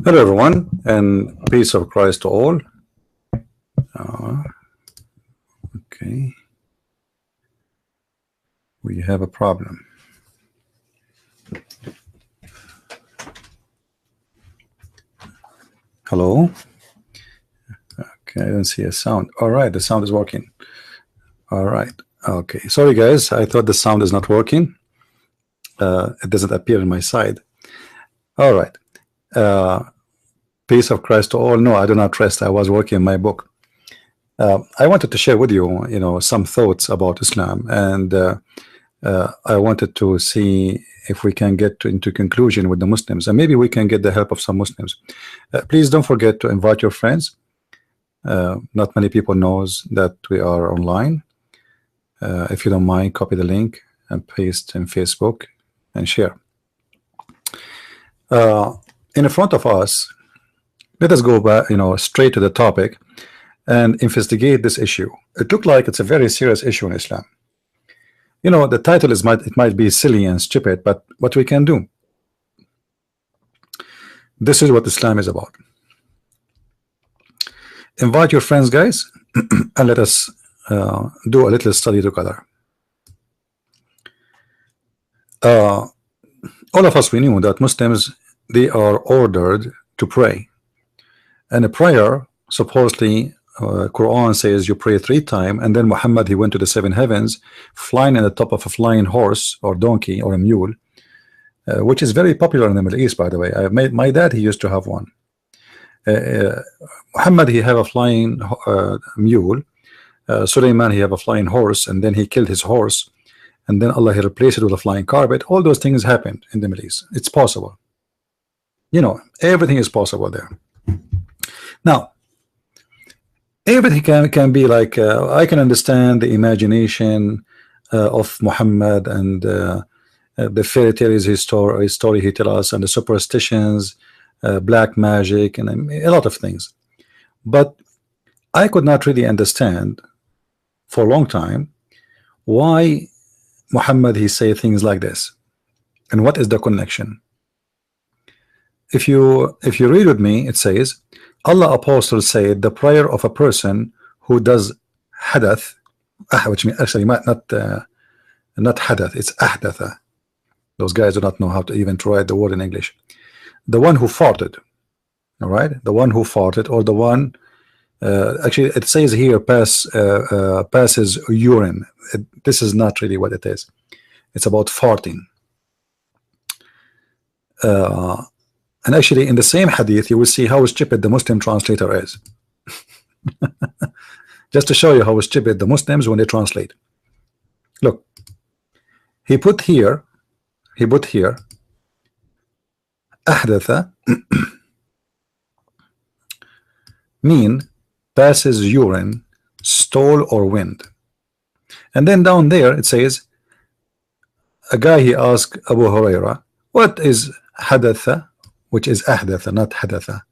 Hello, everyone, and peace of Christ to all. Uh, okay, we have a problem. Hello. Okay, I don't see a sound. All right, the sound is working. All right. Okay, sorry guys, I thought the sound is not working. It doesn't appear in my side. All right. Peace of Christ to all. No, I do not rest. I was working on my book. I wanted to share with you, some thoughts about Islam, and I wanted to see if we can get into conclusion with the Muslims, and maybe we can get the help of some Muslims. Please don't forget to invite your friends. Not many people knows that we are online. If you don't mind, copy the link and paste in Facebook and share. In front of us, let us go back, straight to the topic and investigate this issue. It looked like it's a very serious issue in Islam. The title it might be silly and stupid, but what we can do. This is what Islam is about. Invite your friends, guys, and let us do a little study together. All of us, we knew that Muslims, they are ordered to pray, and a prayer, supposedly, Quran says you pray 3 times, and then Muhammad, he went to the 7 heavens, flying on the top of a flying horse or donkey or a mule, which is very popular in the Middle East, by the way. My dad, he used to have one. Muhammad, he have a flying mule. Sulaiman, he have a flying horse, and then he killed his horse, and then Allah, he replaced it with a flying carpet. All those things happened in the Middle East. It's possible. Everything is possible there. Now, everything can be like, I can understand the imagination of Muhammad and the fairy tales, his story he tells us, and the superstitions, black magic, and a lot of things. But I could not really understand for a long time why Muhammad, he say things like this, and what is the connection. If you read with me, it says Allah apostle said the prayer of a person who does hadath, which means actually not hadath, it's ahdatha. Those guys do not know how to even write the word in English. The one who farted, all right, the one who farted, or the one actually it says here passes urine. This is not really what it is. It's about farting. And actually, in the same hadith, you will see how stupid the Muslim translator is. Just to show you how stupid the Muslims when they translate. Look, he put here, ahdatha mean passes urine, stole, or wind. And then down there it says, a guy, he asked Abu Huraira, what is hadatha? Which is ahdatha, not hadatha.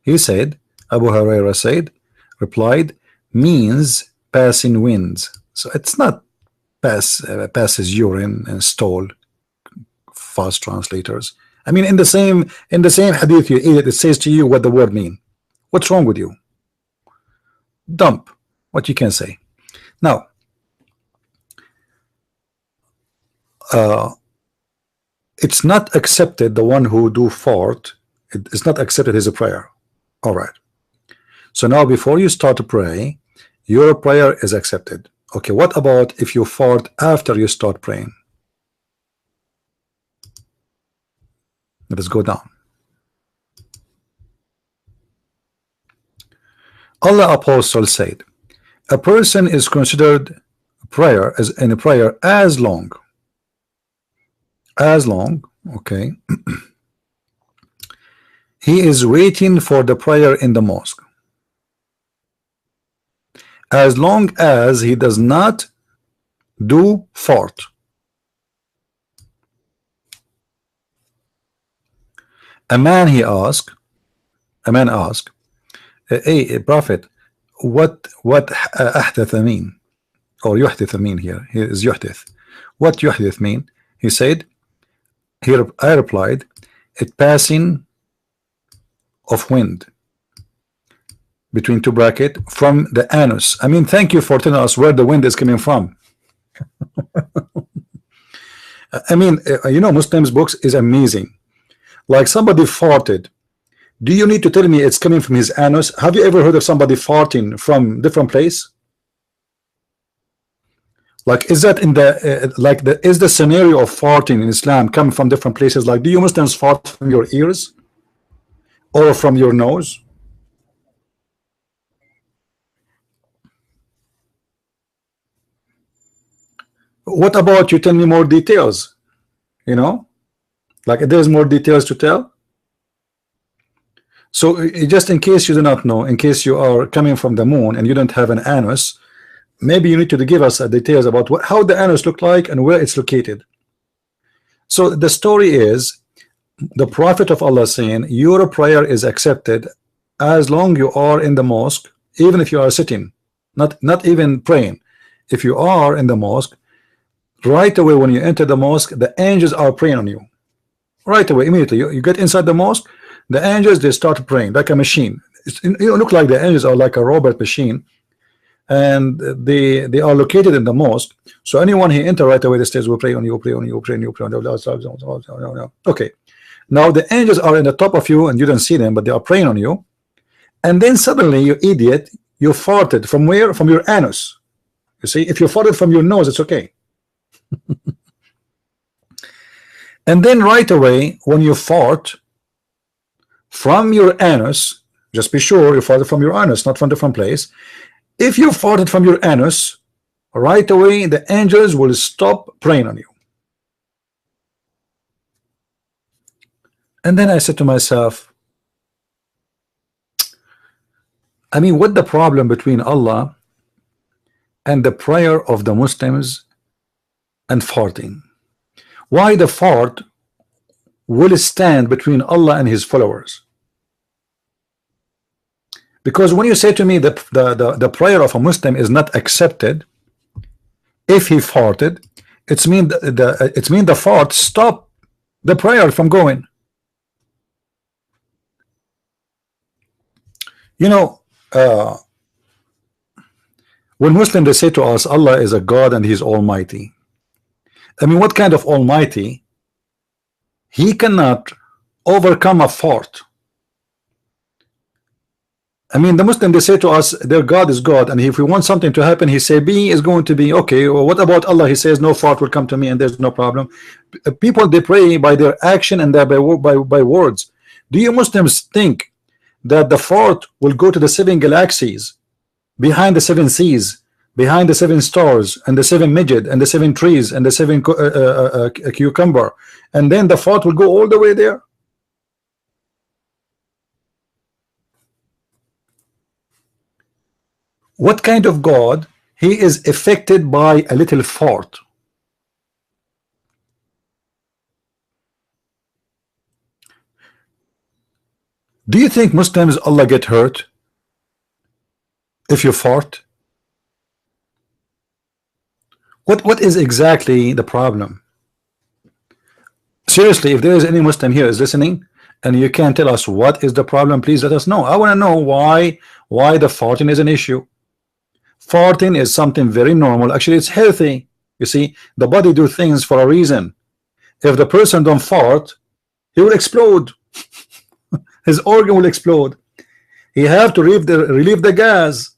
He said, Abu Huraira replied, means passing winds. So it's not passes urine and stole, fast translators. I mean, in the same hadith you eat it, it says to you what the word mean. What's wrong with you? Dump what you can say. Now, it's not accepted, the one who do fart, it's not accepted as a prayer. All right. So now before you start to pray, your prayer is accepted. Okay, what about if you fart after you start praying? Let us go down. Allah apostle said, a person is considered prayer as in a prayer as long, okay, he is waiting for the prayer in the mosque, as long as he does not do fart. A man asked, hey prophet, what ahdatha mean, or yuhdith mean? Here is yuhdith. What yuhdith mean? He said, I replied, it passing of wind between two bracket from the anus. I mean, thank you for telling us where the wind is coming from. I mean, you know, Muslims books is amazing. Like somebody farted. Do you need to tell me it's coming from his anus? Have you ever heard of somebody farting from different place? Like, is that in the is the scenario of farting in Islam coming from different places? Like, do you Muslims fart from your ears or from your nose? What about you? Tell me more details. You know, like there's more details to tell. So just in case you do not know, in case you are coming from the moon and you don't have an anus, maybe you need to give us details about how the anus look like and where it's located. So the story is the Prophet of Allah saying your prayer is accepted as long you are in the mosque, even if you are sitting, not even praying. If you are in the mosque, right away when you enter the mosque, the angels are praying on you. Right away, immediately you get inside the mosque, the angels, they start praying like a machine. You look like the angels are like a robot machine, and they are located in the mosque. So anyone who enter right away, the stairs will pray on you, pray on you, pray on you, pray on you. Okay, now the angels are in the top of you and you don't see them, but they are praying on you. And then suddenly, you idiot, you farted from where? From your anus. You see, if you farted from your nose, it's okay. And then right away when you fart from your anus, just be sure you farted from your anus, not from different place. If you farted from your anus, right away the angels will stop praying on you. And then I said to myself, I mean, what the problem between Allah and the prayer of the Muslims and farting? Why the fart will stand between Allah and his followers? Because when you say to me that the prayer of a Muslim is not accepted if he farted, it's mean the fart stop the prayer from going. You know, when Muslims they say to us Allah is a God and he's almighty, I mean, what kind of almighty? He cannot overcome a fart. I mean, the Muslim they say to us their God is God, and if we want something to happen, he say be is going to be. Okay, well, what about Allah? He says no fart will come to me and there's no problem. People they pray by their action and by words. Do you Muslims think that the fart will go to the 7 galaxies, behind the 7 seas, behind the 7 stars and the 7 midget and the 7 trees and the 7 cucumber, and then the fart will go all the way there? What kind of God he is affected by a little fart? Do you think Muslims Allah get hurt if you fart? What is exactly the problem? Seriously, if there is any Muslim here is listening and you can tell us what is the problem, please let us know. I want to know why the farting is an issue. Farting is something very normal. Actually, it's healthy. You see, the body do things for a reason. If the person don't fart, he will explode. His organ will explode. He have to relieve the gas.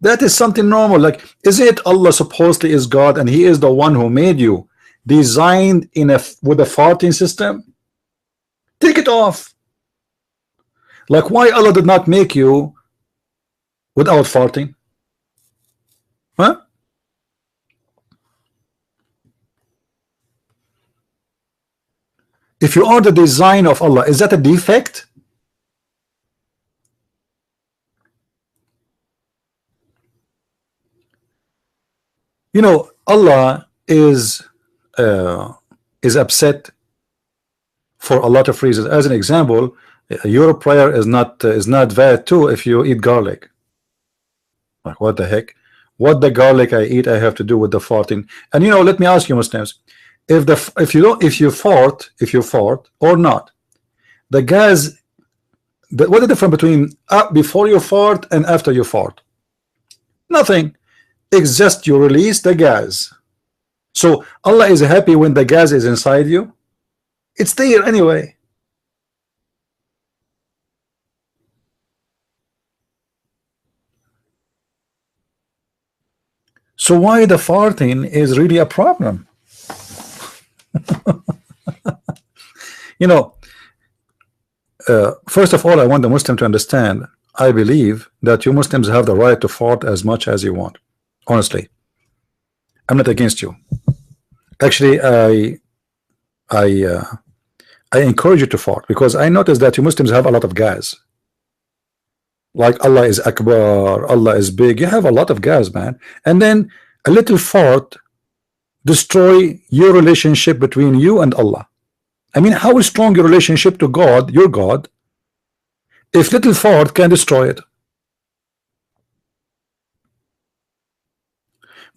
That is something normal. Like, is it Allah supposedly is God and he is the one who made you, designed with a farting system? Take it off. Like, why Allah did not make you without farting? Huh? If you are the design of Allah, is that a defect? You know, Allah is upset for a lot of reasons. As an example, your prayer is not valid too if you eat garlic. Like, what the heck? What the garlic I eat I have to do with the farting? And you know, let me ask you Muslims, if you fart or not, the gas What's the difference between before you fart and after you fart? Nothing. It's just you release the gas. So Allah is happy when the gas is inside you. It's there anyway. So why the farting is really a problem? You know, first of all, I want the Muslim to understand. I believe that you Muslims have the right to fart as much as you want. Honestly, I'm not against you. Actually, I uh, I encourage you to fart because I noticed that you Muslims have a lot of gas. Like Allah is Akbar, Allah is big. You have a lot of gas, man. And then a little fart destroy your relationship between you and Allah. I mean, how strong your relationship to God, your God, if little fart can destroy it?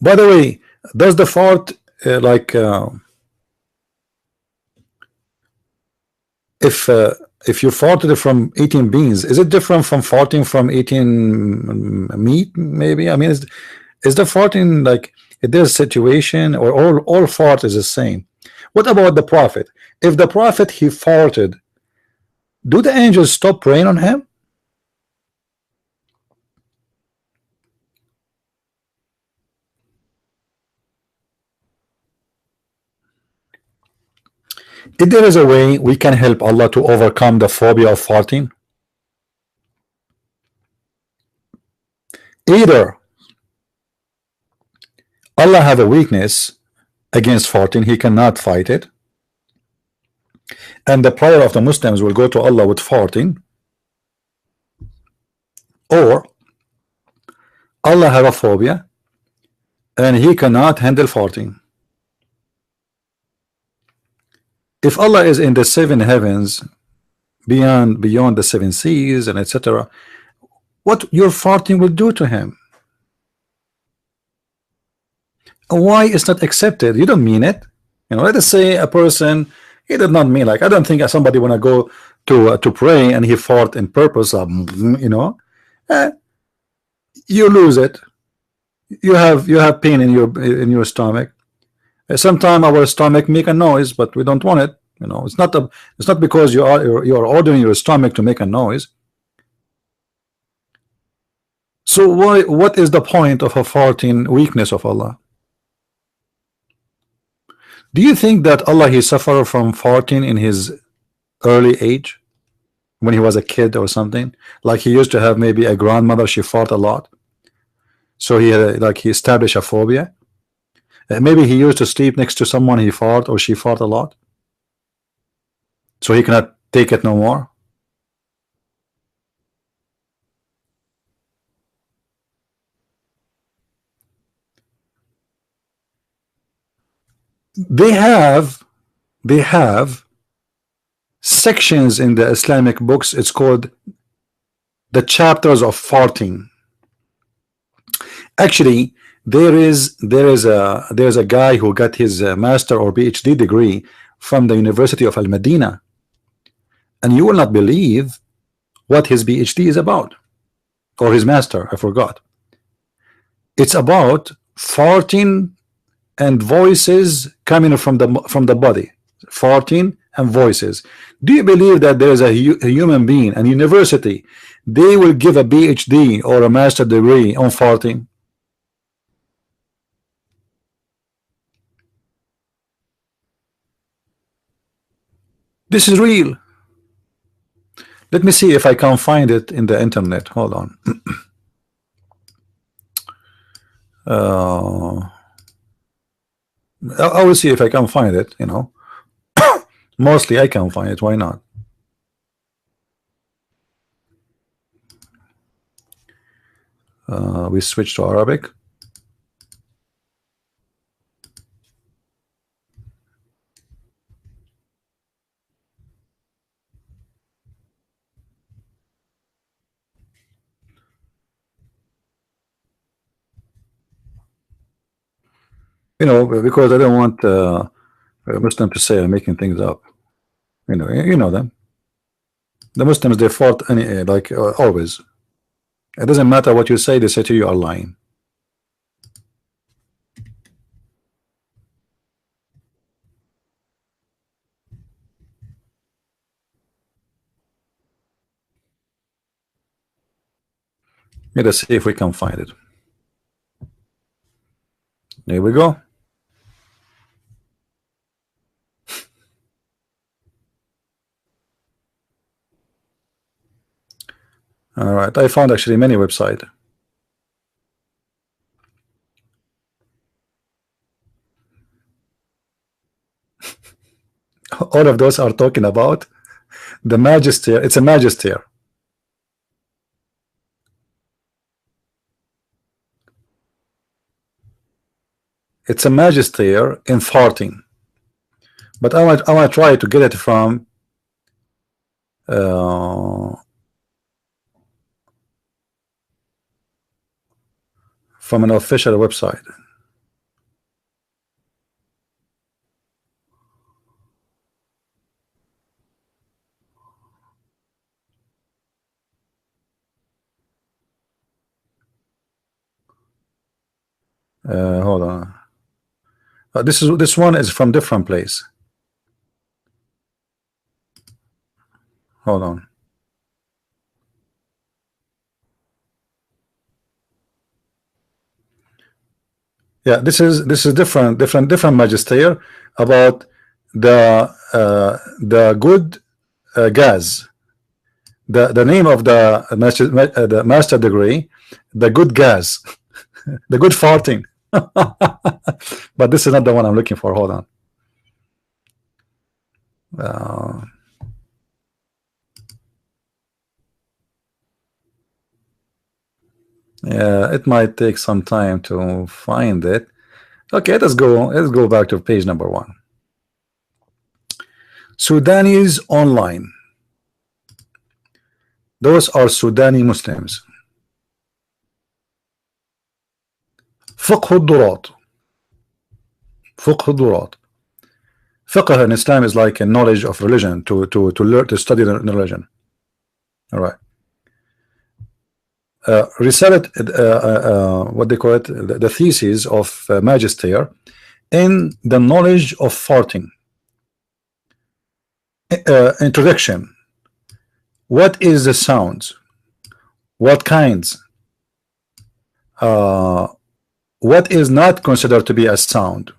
By the way, does the fart if you farted from eating beans, is it different from farting from eating meat? Maybe. I mean, is the farting like is there a situation, or all fart is the same? What about the prophet? If the prophet he farted, do the angels stop praying on him? If there is a way we can help Allah to overcome the phobia of farting, either Allah have a weakness against farting, he cannot fight it, and the prayer of the Muslims will go to Allah with farting, or Allah have a phobia and he cannot handle farting. If Allah is in the seven heavens, beyond the seven seas and etc., what your farting will do to him? Why is not accepted? You don't mean it. You know, let us say a person, he did not mean, like, I don't think somebody wanna go to pray and he fart in purpose, you know, you lose it. You have pain in your stomach. Sometimes our stomach make a noise, but we don't want it. You know, it's not because you are ordering your stomach to make a noise. So what is the point of a farting weakness of Allah? Do you think that Allah he suffered from farting in his early age, when he was a kid or something? Like he used to have maybe a grandmother, she fart a lot, so he had like he established a phobia. Maybe he used to sleep next to someone he fart or she fart a lot, so he cannot take it no more. They have sections in the Islamic books. It's called the chapters of farting. Actually, there's a guy who got his master or PhD degree from the University of Al-Madinah, and you will not believe what his PhD is about, or his master, I forgot. It's about farting and voices coming from the body, farting and voices. Do you believe that there is a human being, a university, they will give a PhD or a master degree on farting? This is real. Let me see if I can find it in the internet. Hold on. I will see if I can find it, you know. Mostly I can find it. Why not? We switch to Arabic. You know, because I don't want Muslim to say I'm making things up. You know them. The Muslims, they fought any like always. It doesn't matter what you say, they say to you are lying. Let us see if we can find it. There we go. All right, I found actually many websites. All of those are talking about the magister. It's a magister. It's a magister in farting. But I want to try to get it from an official website. Hold on. This one is from different place. Hold on. Yeah, this is different magister about the good gas. The name of the master degree, the good gas, the good farting. But this is not the one I'm looking for. Hold on. Yeah, it might take some time to find it. Okay, let's go back to page number 1. Sudanese online. Those are Sudani Muslims. فقه الضرات. فقه الضرات. Fiqh in Islam is like a knowledge of religion, to learn, to study the religion. All right. Recite what they call it, the thesis of magister in the knowledge of farting. Introduction. What is the sounds? What kinds? What is not considered to be a sound?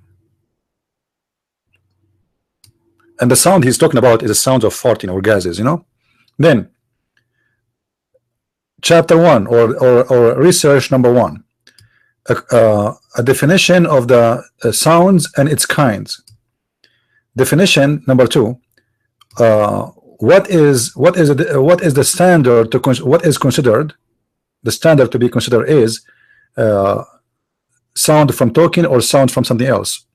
And the sound he's talking about is the sound of farting or gases, you know. Then chapter 1 or research number 1, a definition of the sounds and its kinds. Definition number 2, what is the standard to what is considered, the standard to be considered is sound from talking or sound from something else.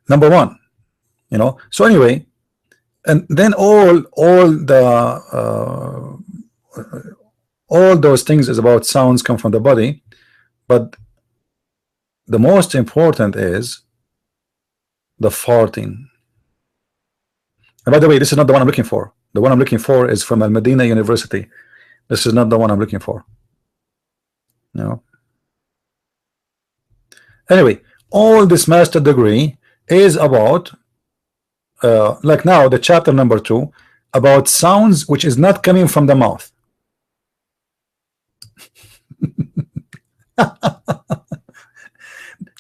Number 1, you know. So anyway, and then all those things is about sounds come from the body, but the most important is the farting. And by the way, this is not the one I'm looking for. The one I'm looking for is from Al Medina University. This is not the one I'm looking for. No. Anyway, all this master degree is about like now the chapter number 2 about sounds which is not coming from the mouth.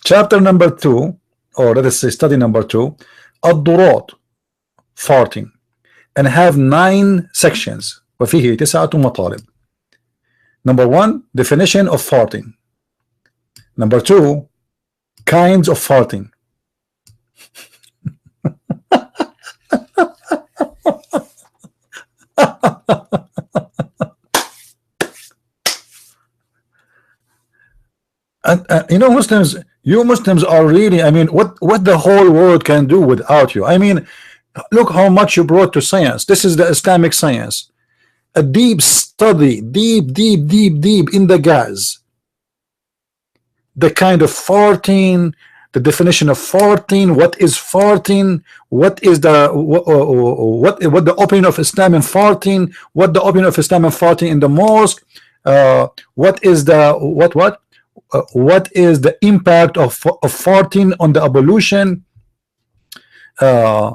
Chapter number 2, or let us say study number 2, الضرات, farting, and have 9 sections. وفيه 9 مطالب. Number 1, definition of farting. Number 2, kinds of farting. And you know, Muslims, you Muslims are really, I mean, what the whole world can do without you. I mean, look how much you brought to science. This is the Islamic science, a deep study, deep in the gas, the kind of farting, the definition of farting. What is farting? What is the what the opinion of Islam in farting? What the opinion of Islam in farting in the mosque? What is the what is the impact of farting on the evolution? Uh,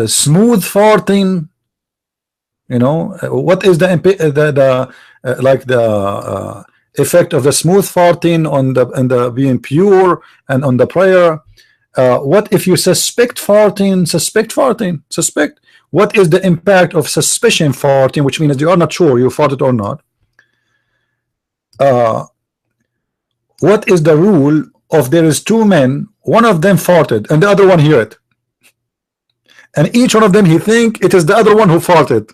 Smooth farting. You know, what is the like the effect of the smooth farting on the being pure and on the prayer? What if you suspect farting? Suspect. What is the impact of suspicion farting, which means you are not sure you farted or not? What is the rule of there is two men, one of them farted and the other one hear it, and each one of them he think it is the other one who farted.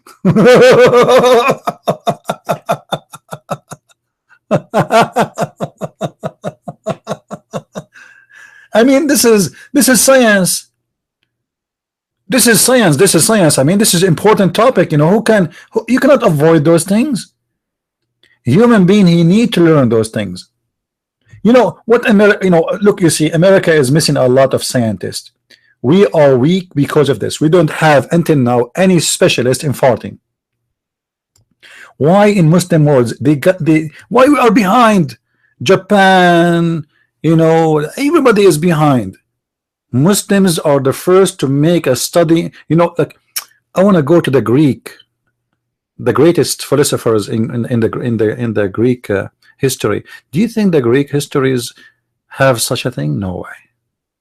I mean, this is science. This is science. This is science. I mean, this is important topic. You know, you cannot avoid those things. Human being, he need to learn those things. You know what, America? You know, look, you see, America is missing a lot of scientists. We are weak because of this. We don't have until now any specialist in farting. Why in Muslim worlds why we are behind Japan? You know, everybody is behind. Muslims are the first to make a study. You know, like, I want to go to the Greek, the greatest philosophers in the Greek history. Do you think the Greek histories have such a thing? No way.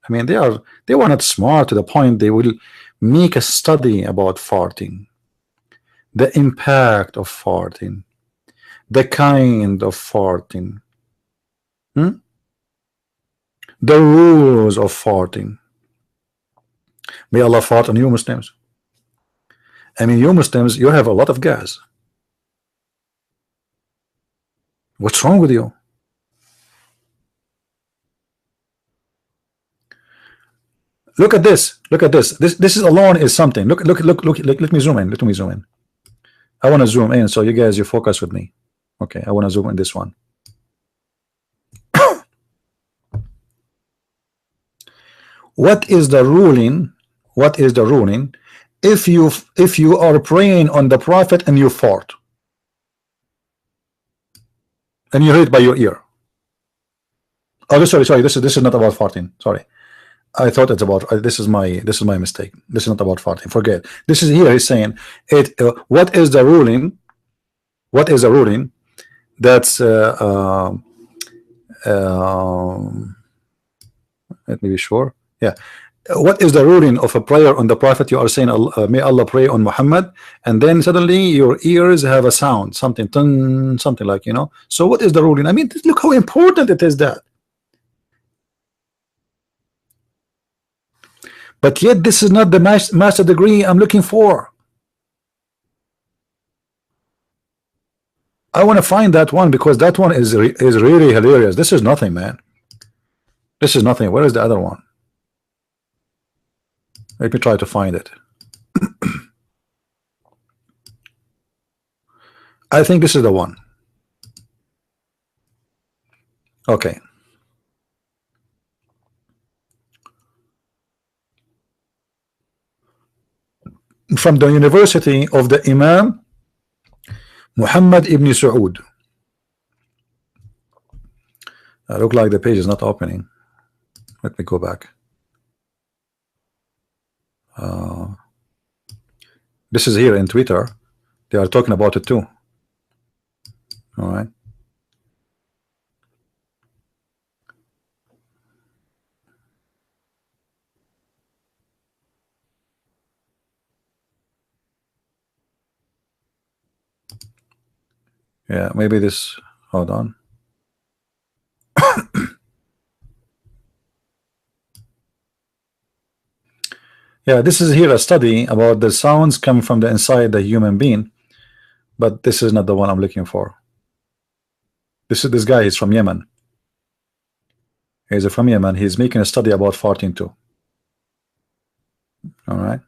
I mean, they were not smart to the point they will make a study about farting, the impact of farting, the kind of farting, the rules of farting. May Allah fart on you Muslims. I mean, you Muslims, you have a lot of gas. What's wrong with you? Look at this. Look at this. This is alone is something. Look. Let me zoom in. Let me zoom in. I want to zoom in so you guys you focus with me. Okay, I want to zoom in this one. What is the ruling? What is the ruling if you are praying on the Prophet and you fart and you hear it by your ear? Oh, sorry. This is not about farting. Sorry, I thought it's about. This is my mistake. This is not about farting. Forget. This is here. He's saying it. What is the ruling? What is the ruling? That's let me be sure. Yeah. What is the ruling of a prayer on the Prophet? You are saying, may Allah pray on Muhammad, and then suddenly your ears have a sound, something like, you know. So what is the ruling? I mean, look how important it is that. But yet this is not the master degree I'm looking for. I want to find that one because that one is really hilarious. This is nothing, man. This is nothing. Where is the other one? Let me try to find it. I think this is the one. Okay. From the University of the Imam Muhammad ibn Saud. Look like the page is not opening. Let me go back. This is here in Twitter. They are talking about it too. All right. Yeah, maybe this. Hold on. Yeah, this is here a study about the sounds coming from the inside the human being, but this is not the one I'm looking for. This guy is from Yemen. He's from Yemen. He's making a study about farting too. All right.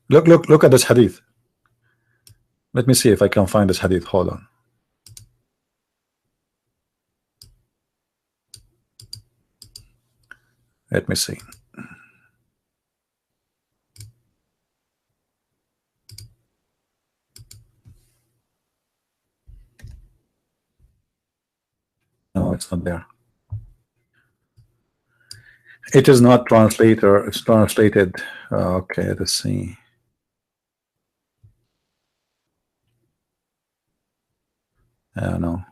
Look at this hadith. Let me see if I can find this hadith. Hold on. Let me see. No, it's not there. It is not translator. It's translated. Okay, let's see. I don't know.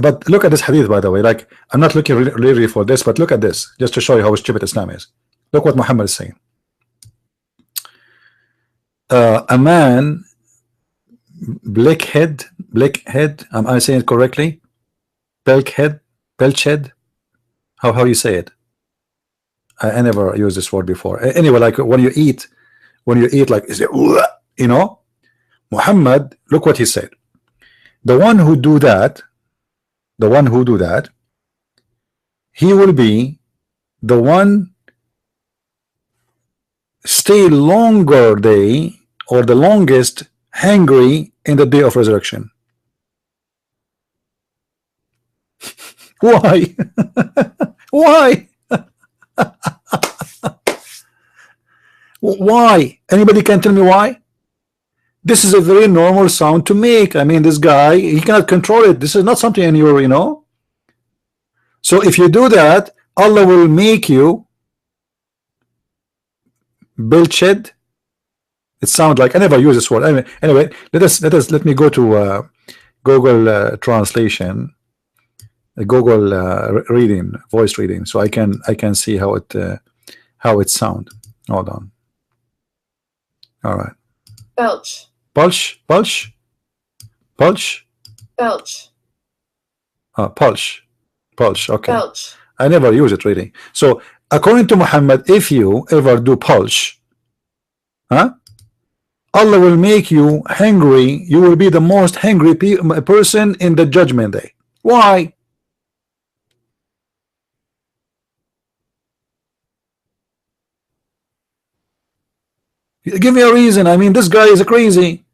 But look at this hadith, by the way. Like, I'm not looking really for this, but look at this, just to show you how stupid Islam is. Look what Muhammad is saying. A man, blackhead. Am I saying it correctly? Pelched. How you say it? I never used this word before. Anyway, like when you eat, like, is it, you know? Muhammad, look what he said. The one who do that, he will be the one stay longer day, or the longest hungry in the day of resurrection. Why? Why? Why? Anybody can tell me why? This is a very normal sound to make. I mean, this guy, he cannot control it. This is not something in your, you know. So if you do that, Allah will make you belched. It sounds like, I never use this word. Anyway, let me go to Google translation, Google reading, voice reading, so I can see how it sound. Hold on. All right. Belch. Pulch. Belch. Pulch. Okay. Belch. I never use it really. So according to Muhammad, if you ever do pulch, Allah will make you hungry. You will be the most hungry person in the judgment day. Why? Give me a reason. I mean, this guy is crazy.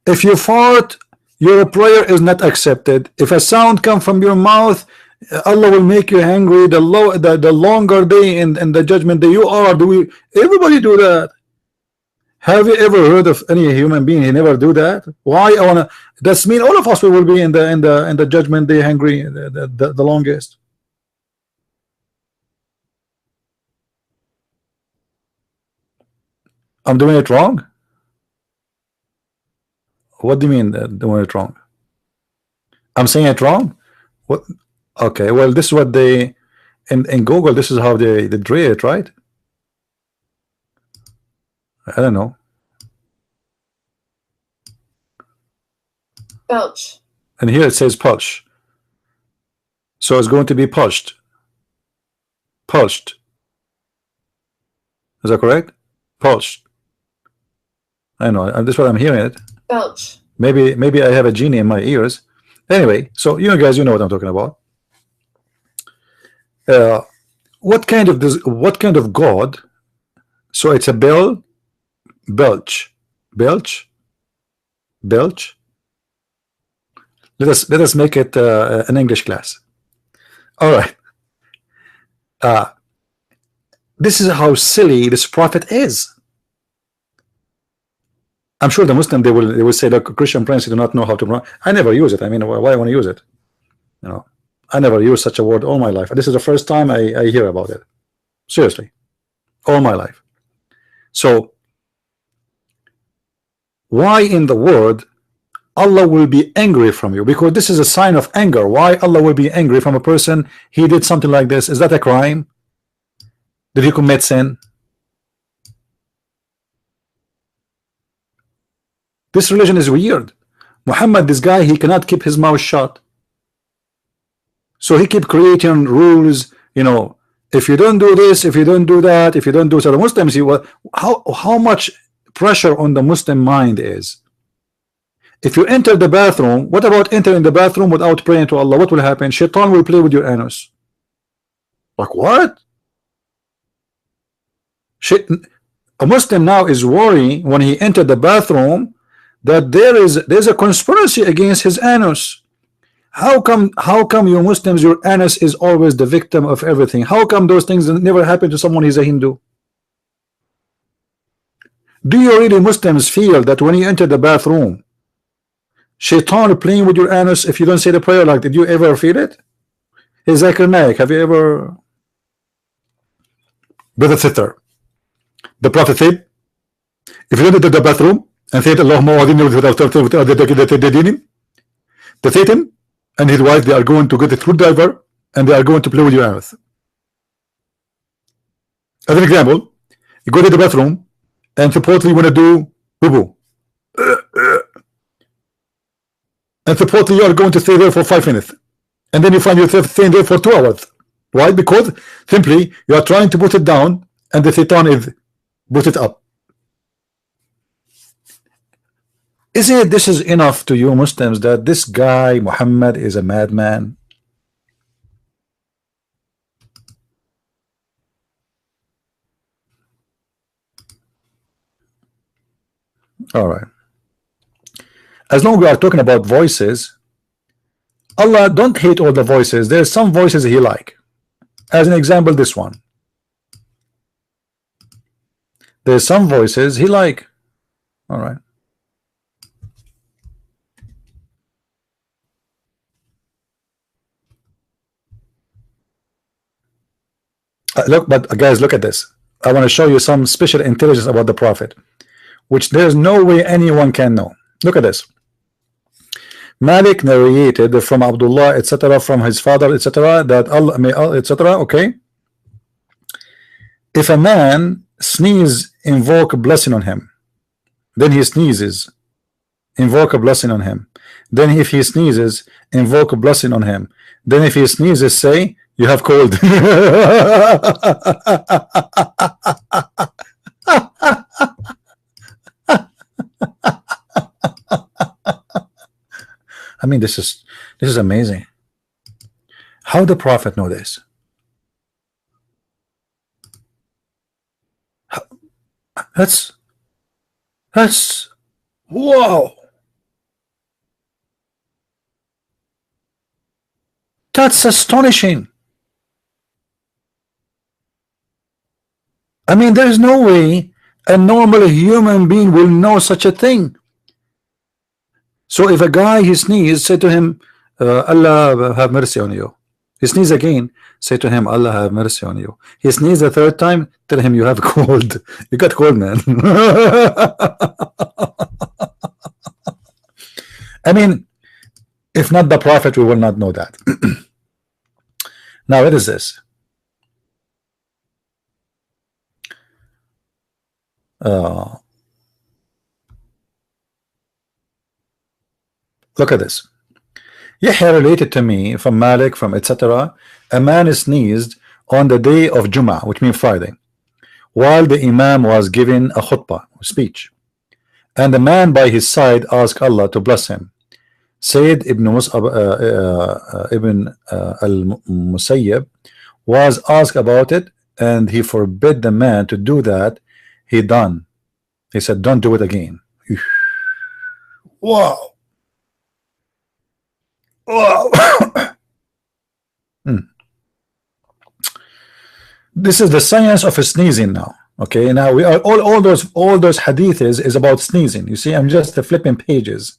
If you fart, your prayer is not accepted. If a sound comes from your mouth, Allah will make you hungry. The longer day in the judgment day you are. Everybody do that? Have you ever heard of any human being? He never do that. Why? That's mean all of us will be in the judgment day hungry the longest. I'm doing it wrong? What do you mean doing it wrong? I'm saying it wrong? What? Okay, well, this is what they in Google, this is how they drew it, right? I don't know. Belch. And here it says pulch. So it's going to be pulched. Pulched. Is that correct? Pulched. I know, and this is what I'm hearing it. Belch. Maybe I have a genie in my ears. Anyway, so you guys, you know what I'm talking about. What kind of God? So it's a belch. Let us make it an English class. All right. This is how silly this prophet is. I'm sure the Muslim they will say, look, Christian Prince, you do not know how to pronounce. I never use it. I mean, why I want to use it? You know, I never use such a word all my life. This is the first time I hear about it. Seriously, all my life. So why in the world Allah will be angry from you? Because this is a sign of anger. Why Allah will be angry from a person? He did something like this. Is that a crime? Did he commit sin? This religion is weird. Muhammad, this guy, he cannot keep his mouth shut. So he keep creating rules, you know, if you don't do this, if you don't do that, if you don't do so. The Muslims, how much pressure on the Muslim mind is. If you enter the bathroom, what about entering the bathroom without praying to Allah? What will happen? Shaitan will play with your anus. Like what? A Muslim now is worrying when he entered the bathroom that there's a conspiracy against his anus. How come you Muslims, your anus is always the victim of everything? How come those things never happen to someone who's a Hindu? Do you really Muslims feel that when you enter the bathroom, shaitan playing with your anus if you don't say the prayer? Like, did you ever feel it? Hey, Zakir Naik, have you ever? Brother Sitter, the Prophet said, if you enter the bathroom and say Allahumma the Satan and his wife, they are going to get a screwdriver and they are going to play with your anus. As an example, you go to the bathroom and supposedly you want to do boo-boo, and supposedly you are going to stay there for 5 minutes, and then you find yourself staying there for 2 hours. Why? Because simply you are trying to put it down and the Satan is put it up. Isn't this is enough to you Muslims that this guy Muhammad is a madman? All right. As long as we are talking about voices, Allah don't hate all the voices. There's some voices He like. As an example, this one. There's some voices He like. All right. Look, but guys, look at this. I want to show you some special intelligence about the Prophet, which there's no way anyone can know. Look at this. Malik narrated from Abdullah, etc., from his father, etc., that Allah may, etc. Okay. If a man sneezes, invoke a blessing on him. Then he sneezes, invoke a blessing on him. Then if he sneezes, invoke a blessing on him. Then if he sneezes, say, you have cold. I mean, this is amazing. How the Prophet know this? That's whoa. That's astonishing. I mean, there's no way a normal human being will know such a thing. So if a guy he sneezes, say to him, Allah have mercy on you. He sneezes again, say to him, Allah have mercy on you. He sneezes the third time, tell him you have cold. You got cold, man. I mean, if not the Prophet, we will not know that. Now, what is this? Look at this. Yahya related to me from Malik, from etc. A man sneezed on the day of Jum'ah, which means Friday, while the Imam was giving a khutbah, speech, and the man by his side asked Allah to bless him. Sayyid ibn al-Musayyib was asked about it, and he forbid the man to do that. He said, don't do it again. Wow. Wow. This is the science of sneezing now. Okay, now we are all those hadiths is about sneezing. You see, I'm just flipping pages.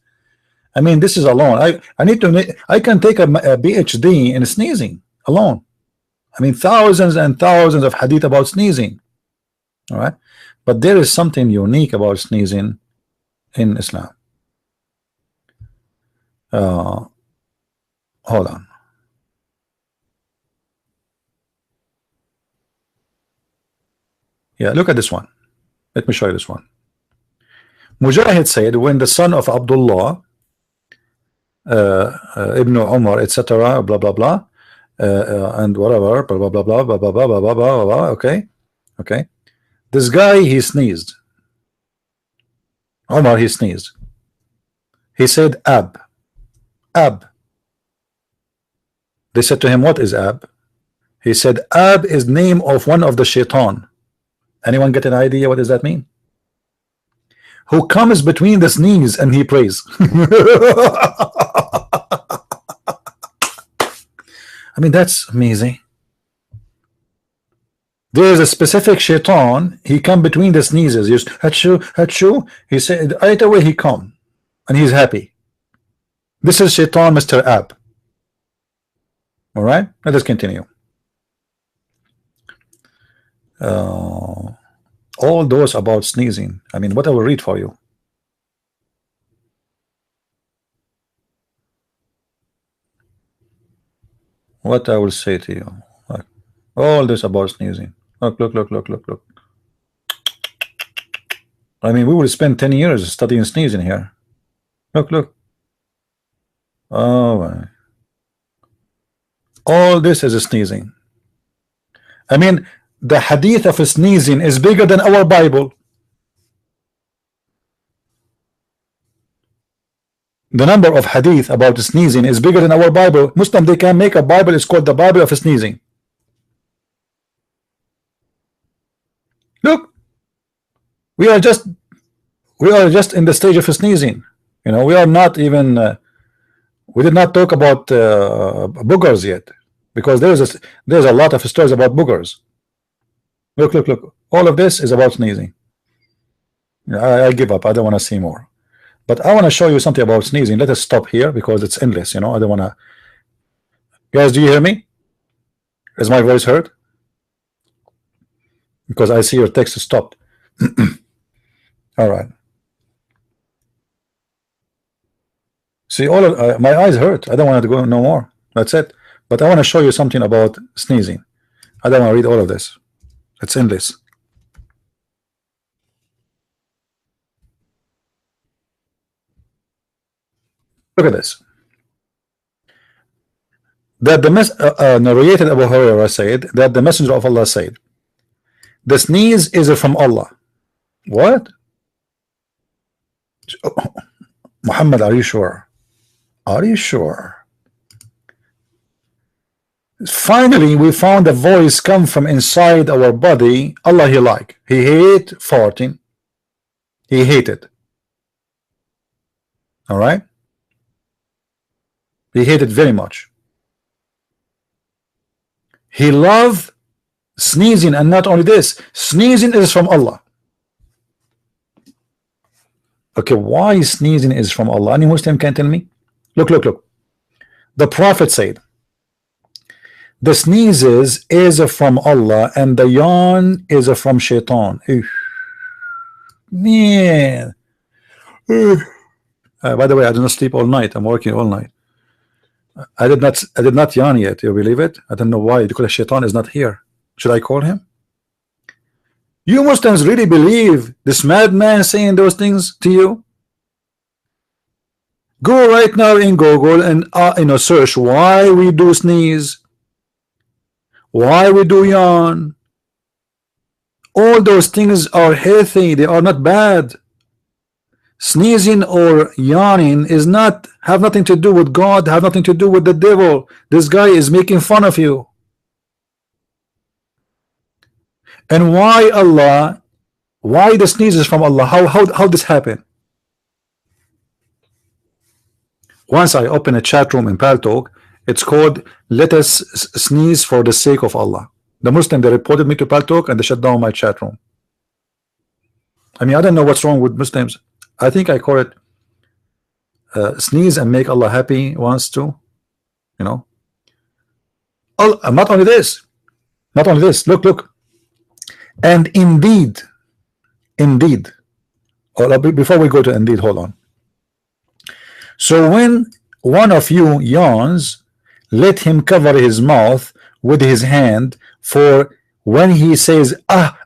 I mean, this is alone. I can take a PhD in sneezing alone. I mean, thousands and thousands of hadith about sneezing. All right, but there is something unique about sneezing in Islam. Hold on. Yeah, look at this one. Let me show you this one. Mujahid said, when the son of Abdullah Ibn Umar, etc., blah blah blah, and whatever, blah blah blah blah blah blah blah blah blah blah. Okay, okay. This guy, he sneezed. Umar, he sneezed. He said, ab. They said to him, what is ab? He said, ab is name of one of the shaitan. Anyone get an idea what does that mean? Who comes between the sneeze and he prays. I mean, that's amazing. There is a specific shaitan. He come between the sneezes. Just hachu, hachu. He said right away he come, and he's happy. This is shaitan, Mr. App. All right, let us continue. All those about sneezing. I mean, what I will read for you. What I will say to you. Look. All this about sneezing. Look, look, look, look, look, look. I mean, we will spend 10 years studying sneezing here. Look, look. Oh, my. All this is a sneezing. I mean, the hadith of sneezing is bigger than our Bible. The number of hadith about sneezing is bigger than our Bible. Muslim, they can make a Bible. It's called the Bible of sneezing. Look, we are just in the stage of sneezing. You know, we are not even. We did not talk about boogers yet, because there's a lot of stories about boogers. Look, look, look. All of this is about sneezing. I give up. I don't want to see more. But I want to show you something about sneezing. Let us stop here because it's endless. You know, I don't want to. Guys, do you hear me? Is my voice heard? Because I see your text stopped. All right. See, all of my eyes hurt. I don't want to go no more. That's it. But I want to show you something about sneezing. I don't want to read all of this. It's endless. Look at this. That the narrated Abu Hurairah said that the Messenger of Allah said, the sneeze is from Allah. What? Muhammad, are you sure? Are you sure? Finally, we found a voice come from inside our body. Allah, he like. He hate farting. He hated. All right? He hated very much. He loved sneezing, and not only this, sneezing is from Allah. Okay, why sneezing is from Allah? Any Muslim can tell me? Look, look, look. The Prophet said, the sneezes is from Allah and the yawn is from shaitan. Man. By the way, I do not sleep all night. I'm working all night. I did not yawn yet. You believe it? I don't know why, because shaitan is not here. Should I call him? You Muslims really believe this madman saying those things to you? Go right now in Google and search why we do sneeze, why we do yawn. All those things are healthy. They are not bad. Sneezing or yawning is not have nothing to do with God, have nothing to do with the devil. This guy is making fun of you. And why Allah? Why the sneeze is from Allah? How this happen? Once I open a chat room in Paltalk, it's called "Let us sneeze for the sake of Allah." The Muslim, they reported me to Paltalk and they shut down my chat room. I mean, I don't know what's wrong with Muslims. I think I call it sneeze and make Allah happy once too. You know. Not only this. Look. And indeed, before we go to indeed, hold on. So when one of you yawns, let him cover his mouth with his hand, for when he says a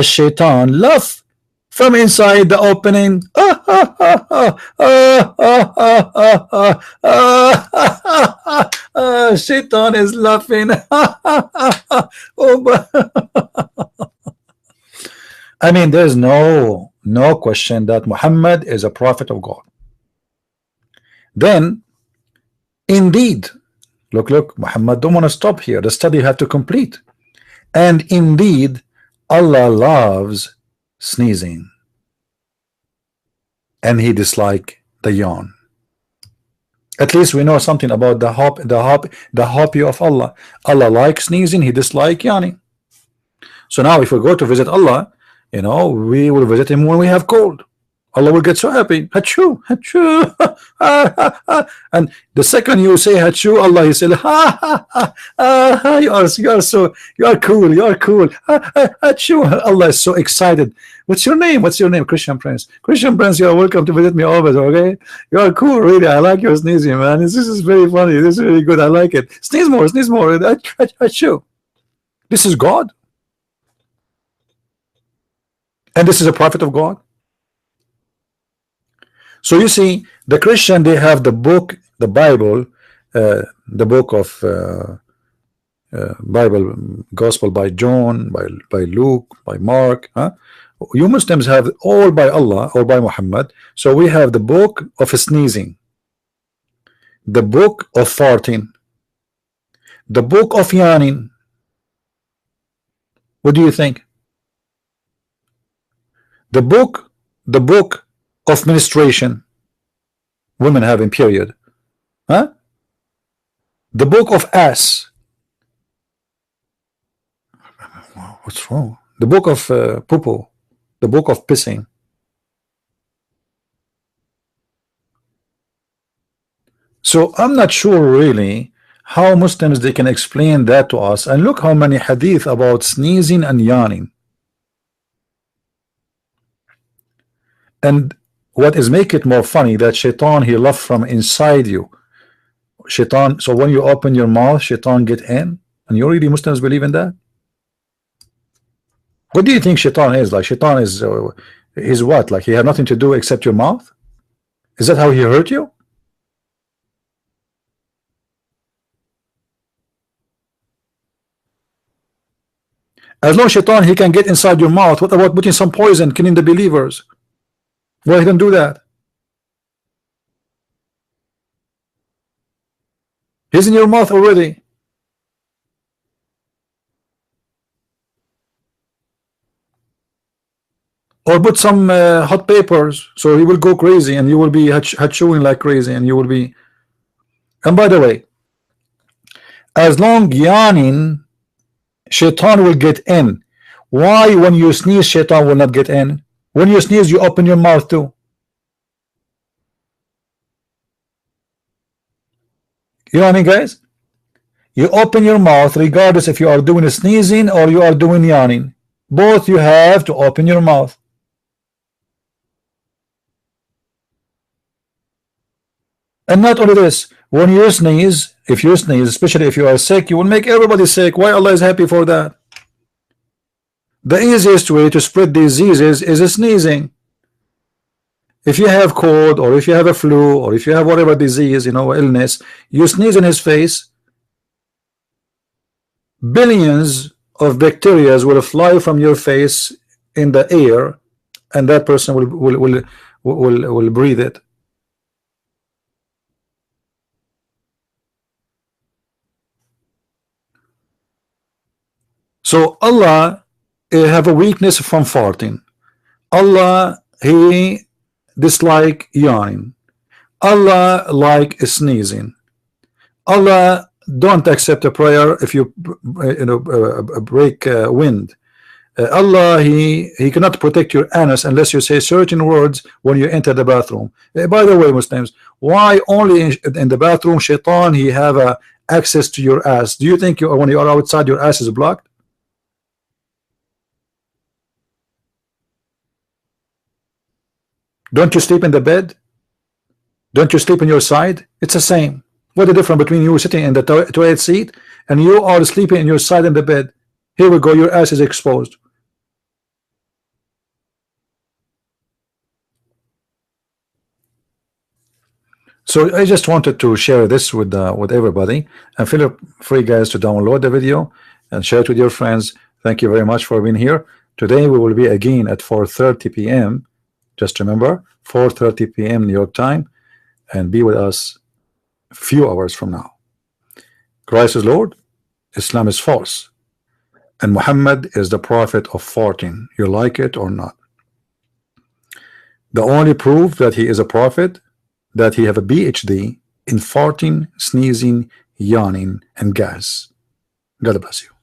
shaitan laugh from inside the opening. Shaitan is laughing. I mean, there's no question that Muhammad is a prophet of God. Then, indeed, look, Muhammad don't want to stop here. The study have to complete. And indeed, Allah loves sneezing and he dislike the yawn. At least we know something about the hobby of Allah. Allah likes sneezing, he dislike yawning. So now if we go to visit Allah, you know, we will visit him when we have cold. Allah will get so happy. Hachu, hachu. And the second you say hachu, Allah he said, ha ha ha, you are cool, you are cool. Hachu. Allah is so excited. What's your name? What's your name? Christian Prince. Christian Prince, you are welcome to visit me always, okay? You are cool, really. I like your sneezing, man. This is very funny. This is really good. I like it. Sneeze more, sneeze more. Hachu. This is God. And this is a prophet of God. So you see, the Christian, they have the book, the Bible, the book of Bible, Gospel by John, by Luke, by Mark. Huh? You Muslims have all by Allah or by Muhammad. So we have the book of sneezing, the book of farting, the book of yawning. What do you think? The book of menstruation, women having period, huh? The book of ass. What's wrong? The book of poo-poo, the book of pissing. So I'm not sure really how Muslims they can explain that to us. And look how many hadith about sneezing and yawning. And what is make it more funny that shaitan he left from inside you. Shaitan, so when you open your mouth, shaitan get in, and you really Muslims believe in that? What do you think shaitan is? Like shaitan is what? Like he had nothing to do except your mouth? Is that how he hurt you? As long as shaitan he can get inside your mouth, what about putting some poison, killing the believers? Well, he don't do that. He's in your mouth already. Or put some hot papers, so he will go crazy, and you will be chewing like crazy, and you will be. And by the way, as long yawning, shaitan will get in. Why, when you sneeze, shaitan will not get in? When you sneeze, you open your mouth too. You know what I mean, guys? You open your mouth regardless if you are doing sneezing or you are doing yawning. Both you have to open your mouth. And not only this, when you sneeze, if you sneeze, especially if you are sick, you will make everybody sick. Why Allah is happy for that? The easiest way to spread diseases is sneezing. If you have cold, or if you have a flu, or if you have whatever disease, you know, illness, you sneeze in his face, billions of bacteria will fly from your face in the air, and that person will breathe it. So Allah have a weakness from farting. Allah he dislike yawning. Allah like sneezing. Allah don't accept a prayer if you break wind. Allah he cannot protect your anus unless you say certain words when you enter the bathroom. By the way, Muslims, why only in the bathroom shaitan he have access to your ass? Do you think when you are outside your ass is blocked? Don't you sleep in the bed? Don't you sleep on your side? It's the same. What the difference between you sitting in the toilet seat and you are sleeping in your side in the bed? Here we go, your ass is exposed. So I just wanted to share this with everybody, and feel free, guys, to download the video and share it with your friends. Thank you very much for being here. Today we will be again at 4:30 p.m. Just remember, 4:30 p.m. New York time, and be with us a few hours from now. Christ is Lord, Islam is false. and Muhammad is the prophet of farting. You like it or not? The only proof that he is a prophet, that he have a PhD in farting, sneezing, yawning, and gas. God bless you.